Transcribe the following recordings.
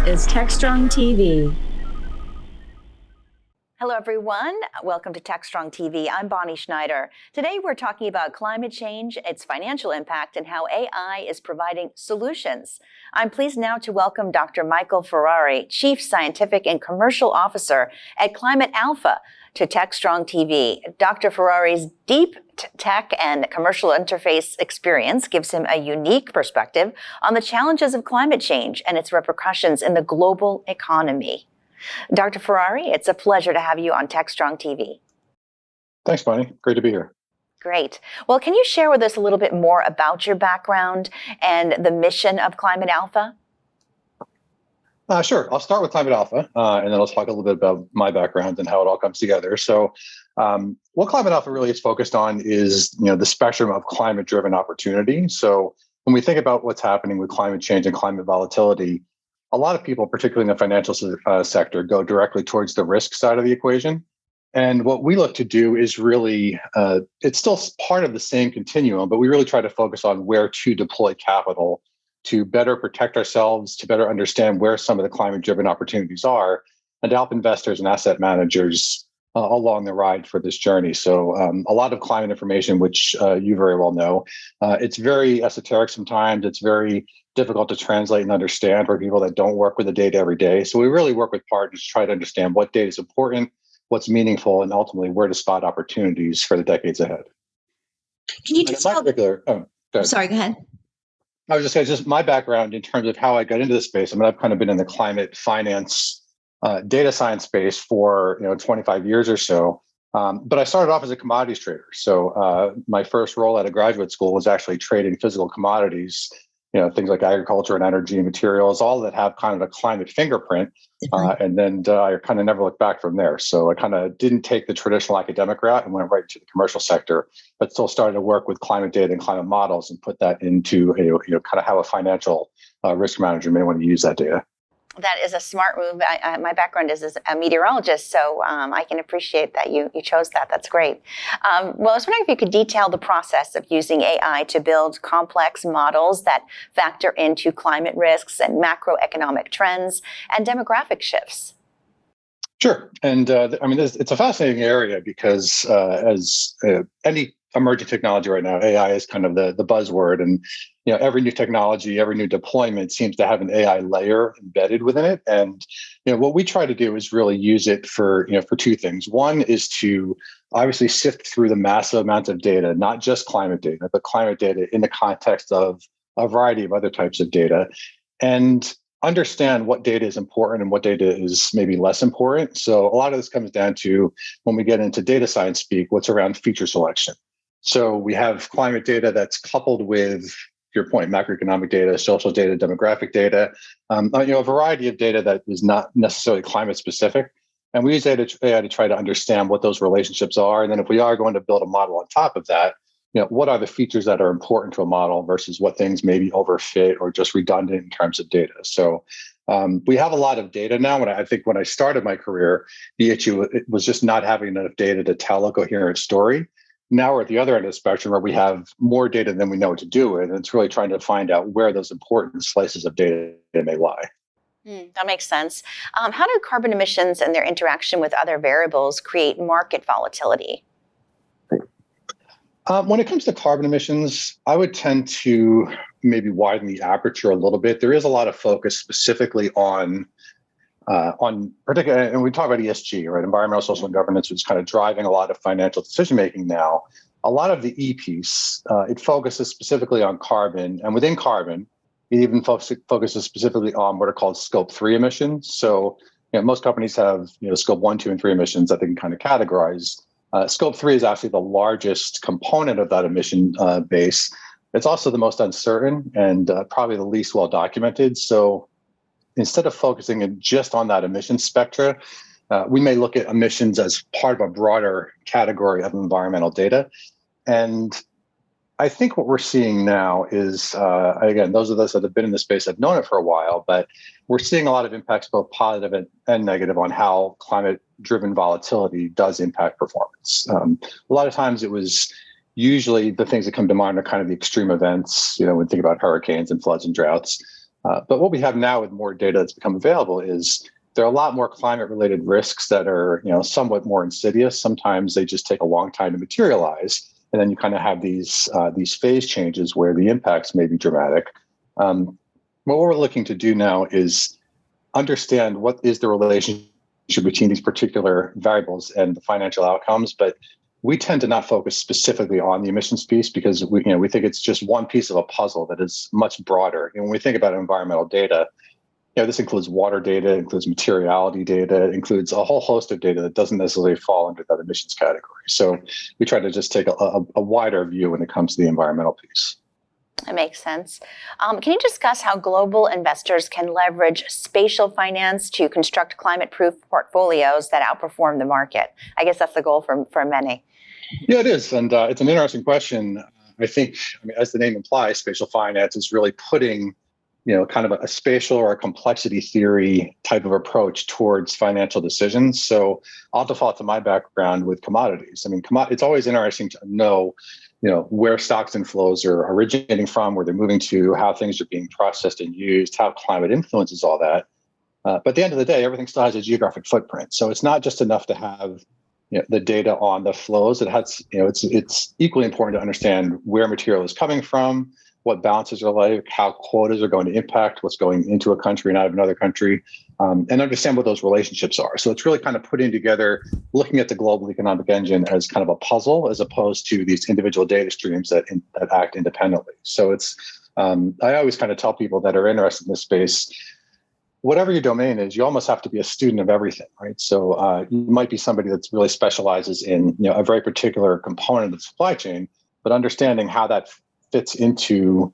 is TechStrong TV. Hello, everyone. Welcome to TechStrong TV. I'm Bonnie Schneider. Today, we're talking about climate change, its financial impact, and how AI is providing solutions. I'm pleased now to welcome Dr. Michael Ferrari, Chief Scientific and Commercial Officer at Climate Alpha, to TechStrong TV. Dr. Ferrari's deep tech and commercial interface experience gives him a unique perspective on the challenges of climate change and its repercussions in the global economy. Dr. Ferrari, it's a pleasure to have you on TechStrong TV. Thanks, Bonnie. Great to be here. Great. Well, can you share with us a little bit more about your background and the mission of Climate Alpha? Sure. I'll start with Climate Alpha, and then I'll talk a little bit about my background and how it all comes together. So what Climate Alpha really is focused on is, the spectrum of climate-driven opportunity. So when we think about what's happening with climate change and climate volatility, a lot of people, particularly in the financial sector, go directly towards the risk side of the equation. And what we look to do is really, it's still part of the same continuum, but we really try to focus on where to deploy capital to better protect ourselves, to better understand where some of the climate-driven opportunities are, and to help investors and asset managers along the ride for this journey. So a lot of climate information, which you very well know, it's very esoteric sometimes. It's very difficult to translate and understand for people that don't work with the data every day. So we really work with partners to try to understand what data is important, what's meaningful, and ultimately where to spot opportunities for the decades ahead. Can you just tell? Sorry, go ahead. I was just saying, just my background in terms of how I got into this space. I mean, I've kind of been in the climate finance, data science space for 25 years or so. But I started off as a commodities trader. So my first role at a graduate school was actually trading physical commodities, things like agriculture and energy and materials, all that have kind of a climate fingerprint. And then I kind of never looked back from there. So I kind of didn't take the traditional academic route and went right to the commercial sector, but still started to work with climate data and climate models and put that into kind of how a financial risk manager may want to use that data. That is a smart move. My background is as a meteorologist, so I can appreciate that you chose that. That's great. Well, I was wondering if you could detail the process of using AI to build complex models that factor into climate risks and macroeconomic trends and demographic shifts. Sure. And it's a fascinating area because as any emerging technology right now, AI is kind of the buzzword, and every new technology, every new deployment seems to have an AI layer embedded within it. And what we try to do is really use it for two things. One is to obviously sift through the massive amounts of data, not just climate data, but climate data in the context of a variety of other types of data, and understand what data is important and what data is maybe less important. So a lot of this comes down to, when we get into data science speak, what's around feature selection. So we have climate data that's coupled with, your point, macroeconomic data, social data, demographic data, a variety of data that is not necessarily climate specific. And we use AI to try to understand what those relationships are. And then if we are going to build a model on top of that, what are the features that are important to a model versus what things may be overfit or just redundant in terms of data. So we have a lot of data now. And I think when I started my career, the issue was just not having enough data to tell a coherent story. Now we're at the other end of the spectrum where we have more data than we know what to do with. And it's really trying to find out where those important slices of data may lie. That makes sense. How do carbon emissions and their interaction with other variables create market volatility? When it comes to carbon emissions, I would tend to maybe widen the aperture a little bit. There is a lot of focus specifically on particular, and we talk about ESG, right? Environmental, social, and governance, which is kind of driving a lot of financial decision-making now. A lot of the E piece, it focuses specifically on carbon, and within carbon, it even focuses specifically on what are called scope 3 emissions. So most companies have scope 1, 2, and 3 emissions that they can kind of categorize. Scope 3 is actually the largest component of that emission base. It's also the most uncertain and probably the least well documented. So instead of focusing just on that emission spectra, we may look at emissions as part of a broader category of environmental data. And I think what we're seeing now is, again, those of us that have been in the space have known it for a while, but we're seeing a lot of impacts, both positive and negative, on how climate-driven volatility does impact performance. A lot of times it was usually the things that come to mind are kind of the extreme events, when we think about hurricanes and floods and droughts. But what we have now with more data that's become available is there are a lot more climate-related risks that are, somewhat more insidious. Sometimes they just take a long time to materialize, and then you kind of have these phase changes where the impacts may be dramatic. What we're looking to do now is understand what is the relationship between these particular variables and the financial outcomes, but we tend to not focus specifically on the emissions piece because we think it's just one piece of a puzzle that is much broader. And when we think about environmental data, this includes water data, includes materiality data, includes a whole host of data that doesn't necessarily fall under that emissions category. So we try to just take a wider view when it comes to the environmental piece. That makes sense. Can you discuss how global investors can leverage spatial finance to construct climate-proof portfolios that outperform the market? I guess that's the goal for many. Yeah, it is. And it's an interesting question. I think, as the name implies, spatial finance is really putting kind of a spatial or a complexity theory type of approach towards financial decisions. So I'll default to my background with commodities. It's always interesting to know, where stocks and flows are originating from, where they're moving to, how things are being processed and used, how climate influences all that. But at the end of the day, everything still has a geographic footprint. So it's not just enough to have the data on the flows. It has, it's equally important to understand where material is coming from, what balances are like, how quotas are going to impact what's going into a country and out of another country, and understand what those relationships are. So it's really kind of putting together, looking at the global economic engine as kind of a puzzle, as opposed to these individual data streams that act independently. So it's, I always kind of tell people that are interested in this space, whatever your domain is, you almost have to be a student of everything, right? So you might be somebody that really specializes in a very particular component of the supply chain, but understanding how that fits into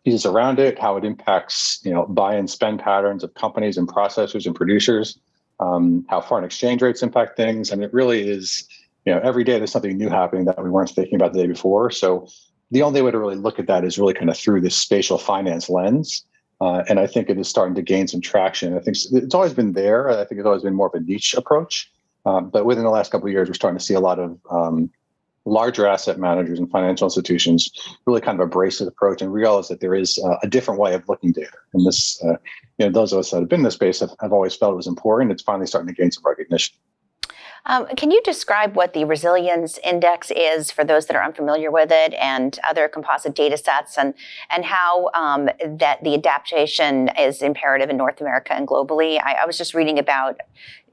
pieces around it, how it impacts, buy and spend patterns of companies and processors and producers, how foreign exchange rates impact things. It really is, every day there's something new happening that we weren't thinking about the day before. So the only way to really look at that is really kind of through this spatial finance lens. And I think it is starting to gain some traction. I think it's always been there. I think it's always been more of a niche approach. But within the last couple of years, we're starting to see a lot of larger asset managers and financial institutions really kind of embrace this approach and realize that there is a different way of looking data. And this, those of us that have been in this space have always felt it was important. It's finally starting to gain some recognition. Can you describe what the resilience index is for those that are unfamiliar with it, and other composite data sets, and how that the adaptation is imperative in North America and globally? I was just reading about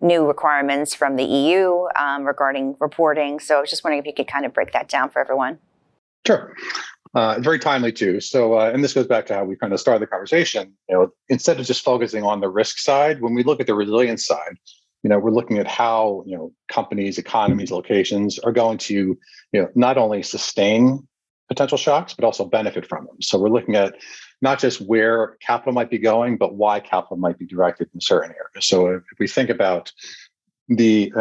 new requirements from the EU regarding reporting. So I was just wondering if you could kind of break that down for everyone. Sure. Very timely too. So, and this goes back to how we kind of started the conversation. Instead of just focusing on the risk side, when we look at the resilience side, we're looking at how, companies, economies, locations are going to, not only sustain potential shocks, but also benefit from them. So we're looking at not just where capital might be going, but why capital might be directed in certain areas. So if we think about the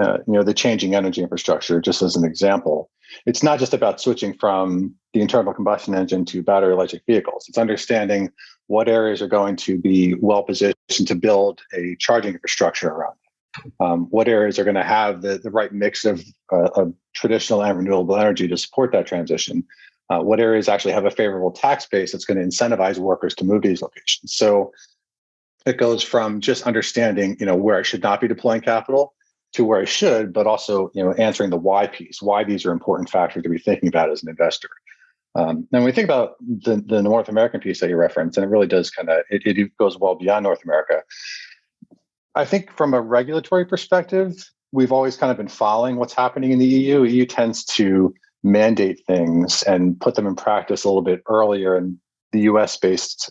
changing energy infrastructure, just as an example, it's not just about switching from the internal combustion engine to battery electric vehicles. It's understanding what areas are going to be well positioned to build a charging infrastructure around. What areas are going to have the right mix of traditional and renewable energy to support that transition? What areas actually have a favorable tax base that's going to incentivize workers to move to these locations? So it goes from just understanding, where I should not be deploying capital to where I should, but also, answering the why piece, why these are important factors to be thinking about as an investor. And when we think about the North American piece that you referenced, and it really does it goes well beyond North America. I think from a regulatory perspective, we've always kind of been following what's happening in the EU. EU tends to mandate things and put them in practice a little bit earlier. And the US-based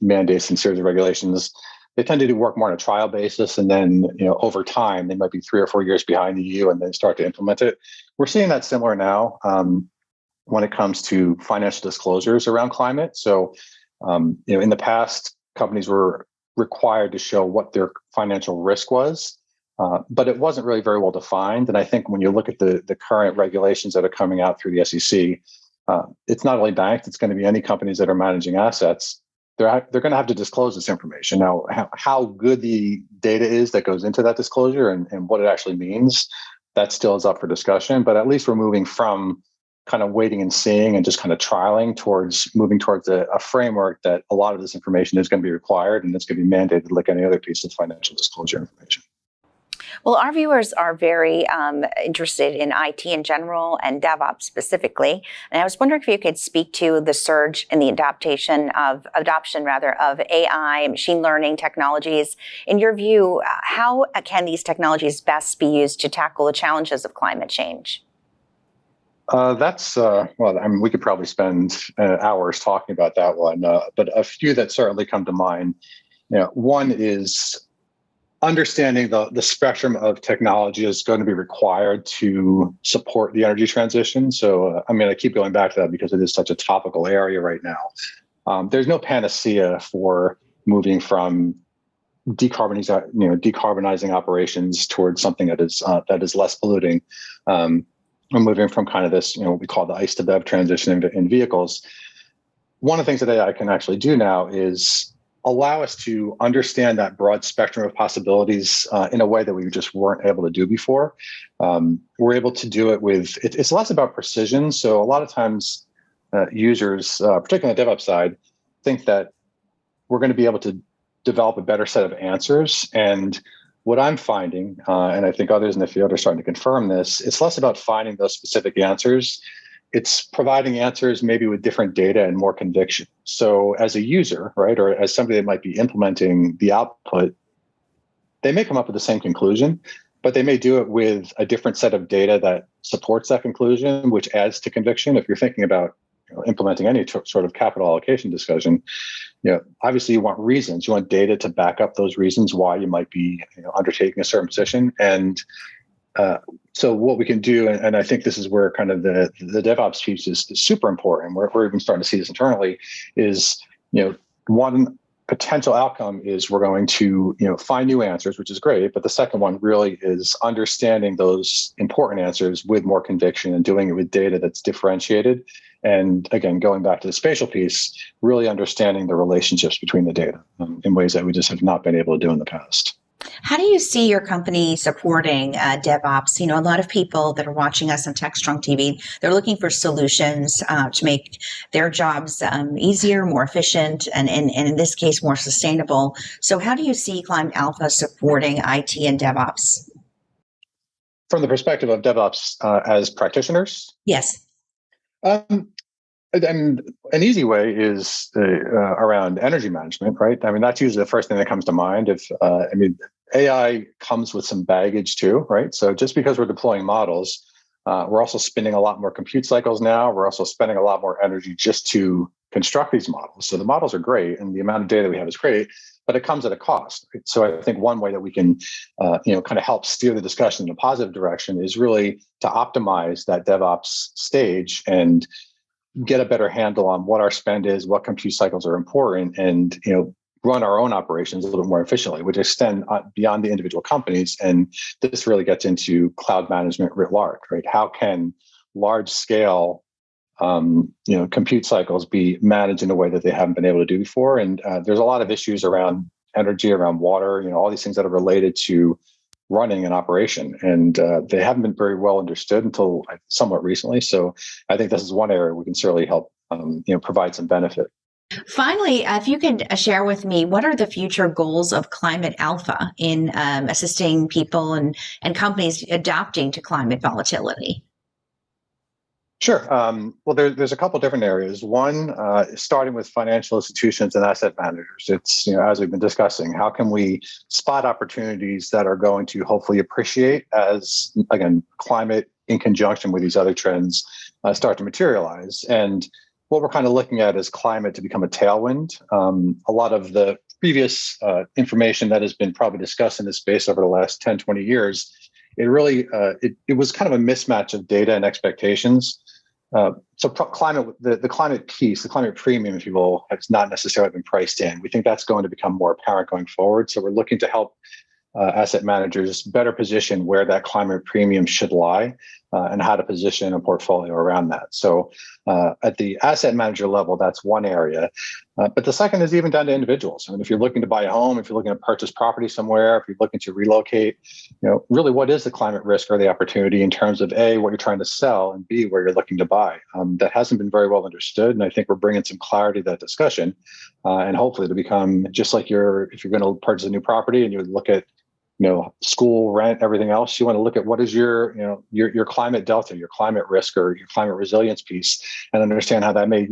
mandates and series of regulations, they tend to work more on a trial basis. And then, over time, they might be 3 or 4 years behind the EU and then start to implement it. We're seeing that similar now when it comes to financial disclosures around climate. So, in the past, companies were required to show what their financial risk was, but it wasn't really very well defined. And I think when you look at the current regulations that are coming out through the SEC, it's not only banks, it's going to be any companies that are managing assets. They're going to have to disclose this information. Now, how good the data is that goes into that disclosure and what it actually means, that still is up for discussion. But at least we're moving from kind of waiting and seeing and just kind of trialing towards moving towards a framework that a lot of this information is going to be required and it's going to be mandated like any other piece of financial disclosure information. Well, our viewers are very interested in IT in general and DevOps specifically. And I was wondering if you could speak to the surge in the adoption of AI, machine learning technologies. In your view, how can these technologies best be used to tackle the challenges of climate change? We could probably spend hours talking about that one, but a few that certainly come to mind. One is understanding the spectrum of technology is going to be required to support the energy transition. So, I keep going back to that because it is such a topical area right now. There's no panacea for moving from decarbonizing operations towards something that is less polluting. We're moving from kind of this, what we call the ICE to BEV transition in vehicles. One of the things that AI can actually do now is allow us to understand that broad spectrum of possibilities in a way that we just weren't able to do before. We're able to do it it's less about precision. So a lot of times users, particularly on the DevOps side, think that we're going to be able to develop a better set of answers. And what I'm finding, and I think others in the field are starting to confirm this, it's less about finding those specific answers. It's providing answers maybe with different data and more conviction. So as a user, right, or as somebody that might be implementing the output, they may come up with the same conclusion, but they may do it with a different set of data that supports that conclusion, which adds to conviction. If you're thinking about implementing any sort of capital allocation discussion, obviously you want reasons, you want data to back up those reasons why you might be undertaking a certain position. And so what we can do, and I think this is where kind of the DevOps piece is super important. We're even starting to see this internally, is one potential outcome is we're going to find new answers, which is great. But the second one really is understanding those important answers with more conviction and doing it with data that's differentiated. And again, going back to the spatial piece, really understanding the relationships between the data in ways that we just have not been able to do in the past. How do you see your company supporting DevOps? A lot of people that are watching us on TechStrong TV, they're looking for solutions to make their jobs easier, more efficient, and in this case, more sustainable. So how do you see Climate Alpha supporting IT and DevOps? From the perspective of DevOps as practitioners? Yes. And an easy way is around energy management, right? That's usually the first thing that comes to mind. AI comes with some baggage too, right? So just because we're deploying models, we're also spending a lot more compute cycles now. We're also spending a lot more energy just to construct these models. So the models are great, and the amount of data we have is great, but it comes at a cost. Right? So I think one way that we can, kind of help steer the discussion in a positive direction is really to optimize that DevOps stage and get a better handle on what our spend is, what compute cycles are important, and run our own operations a little bit more efficiently, which extend beyond the individual companies. And this really gets into cloud management writ large, right? How can large scale compute cycles be managed in a way that they haven't been able to do before? And there's a lot of issues around energy, around water, all these things that are related to running an operation, and they haven't been very well understood until somewhat recently. So I think this is one area we can certainly help provide some benefit. Finally, if you could share with me, what are the future goals of Climate Alpha in assisting people and companies adapting to climate volatility? Sure. Well, there's a couple different areas. One, starting with financial institutions and asset managers. It's, as we've been discussing, how can we spot opportunities that are going to hopefully appreciate as, again, climate in conjunction with these other trends start to materialize. And what we're kind of looking at is climate to become a tailwind. A lot of the previous information that has been probably discussed in this space over the last 10, 20 years, it really, it was kind of a mismatch of data and expectations. So climate, the climate piece, the climate premium, if you will, has not necessarily been priced in. We think that's going to become more apparent going forward. So we're looking to help asset managers better position where that climate premium should lie and how to position a portfolio around that. So at the asset manager level, that's one area. But the second is even down to individuals. I mean, if you're looking to buy a home, if you're looking to purchase property somewhere, if you're looking to relocate, really what is the climate risk or the opportunity in terms of A, what you're trying to sell, and B, where you're looking to buy. That hasn't been very well understood. And I think we're bringing some clarity to that discussion. And hopefully to become just like if you're going to purchase a new property and you look at school, rent, everything else, you want to look at what is your climate delta, your climate risk or your climate resilience piece, and understand how that may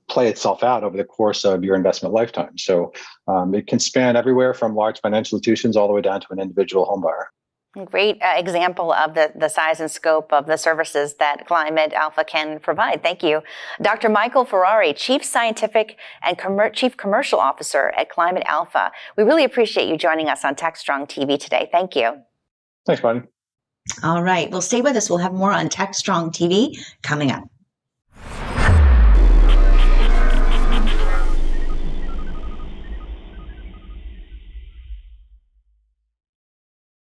play itself out over the course of your investment lifetime. So it can span everywhere from large financial institutions all the way down to an individual home buyer. Great example of the size and scope of the services that Climate Alpha can provide. Thank you. Dr. Michael Ferrari, Chief Scientific and Chief Commercial Officer at Climate Alpha. We really appreciate you joining us on TechStrong TV today. Thank you. Thanks, Bonnie. All right. Well, stay with us. We'll have more on TechStrong TV coming up.